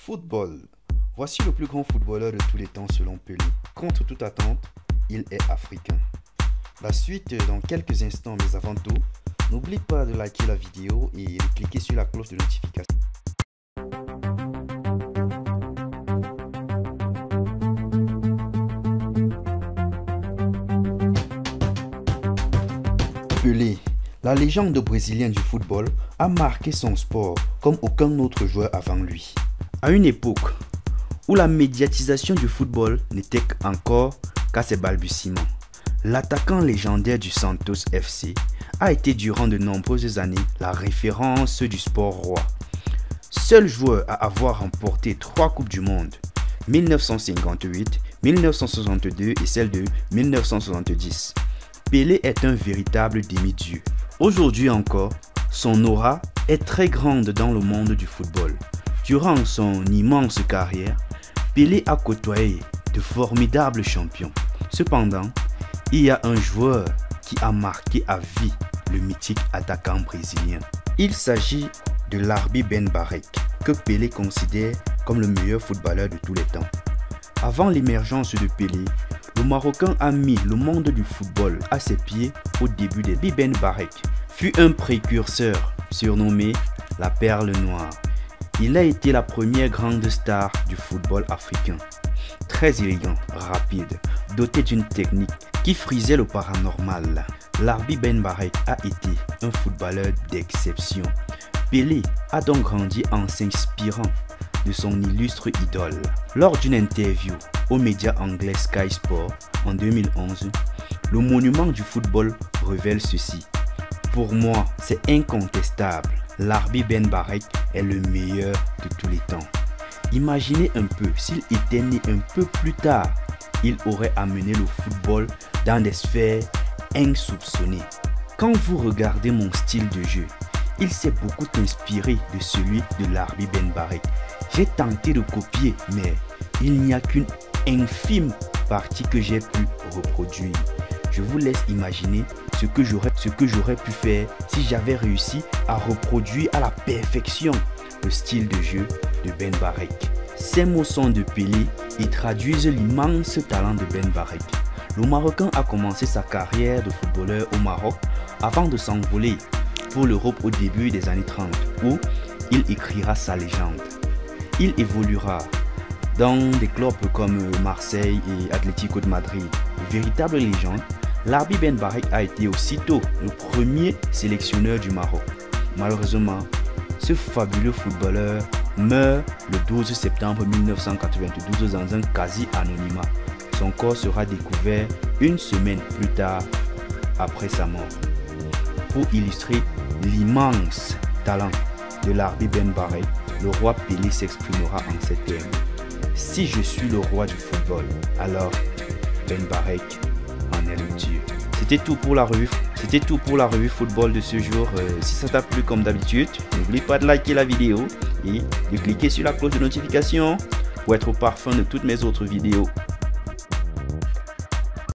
Football. Voici le plus grand footballeur de tous les temps selon Pelé. Contre toute attente, il est africain. La suite dans quelques instants, mais avant tout, n'oublie pas de liker la vidéo et de cliquer sur la cloche de notification. Pelé, la légende brésilienne du football, a marqué son sport comme aucun autre joueur avant lui. À une époque où la médiatisation du football n'était encore qu'à ses balbutiements, l'attaquant légendaire du Santos FC a été durant de nombreuses années la référence du sport roi. Seul joueur à avoir remporté 3 Coupes du Monde, 1958, 1962 et celle de 1970. Pelé est un véritable demi-dieu. Aujourd'hui encore, son aura est très grande dans le monde du football. Durant son immense carrière, Pelé a côtoyé de formidables champions. Cependant, il y a un joueur qui a marqué à vie le mythique attaquant brésilien. Il s'agit de Larbi Ben Barek, que Pelé considère comme le meilleur footballeur de tous les temps. Avant l'émergence de Pelé, le Marocain a mis le monde du football à ses pieds au début des Larbi Ben Barek fut un précurseur surnommé la Perle Noire. Il a été la première grande star du football africain. Très élégant, rapide, doté d'une technique qui frisait le paranormal, Larbi Ben Barek a été un footballeur d'exception. Pelé a donc grandi en s'inspirant de son illustre idole. Lors d'une interview aux médias anglais Sky Sport en 2011, le monument du football révèle ceci. Pour moi, c'est incontestable. Larbi Ben Barek est le meilleur de tous les temps. Imaginez un peu, s'il était né un peu plus tard, il aurait amené le football dans des sphères insoupçonnées. Quand vous regardez mon style de jeu, il s'est beaucoup inspiré de celui de Larbi Ben Barek. J'ai tenté de copier, mais il n'y a qu'une infime partie que j'ai pu reproduire. Je vous laisse imaginer ce que j'aurais pu faire si j'avais réussi à reproduire à la perfection le style de jeu de Ben Barek. Ces mots sont de Pelé et traduisent l'immense talent de Ben Barek. Le Marocain a commencé sa carrière de footballeur au Maroc avant de s'envoler pour l'Europe au début des années 30 où il écrira sa légende. Il évoluera dans des clubs comme Marseille et Atlético de Madrid. Véritable légende, Larbi Ben Barek a été aussitôt le premier sélectionneur du Maroc. Malheureusement, ce fabuleux footballeur meurt le 12 septembre 1992 dans un quasi-anonymat. Son corps sera découvert une semaine plus tard après sa mort. Pour illustrer l'immense talent de Larbi Ben Barek, le roi Pelé s'exprimera en ces termes. Si je suis le roi du football, alors Ben Barek en est le dieu. C'était tout pour la revue football de ce jour. Si ça t'a plu comme d'habitude, n'oublie pas de liker la vidéo et de cliquer sur la cloche de notification pour être au parfum de toutes mes autres vidéos.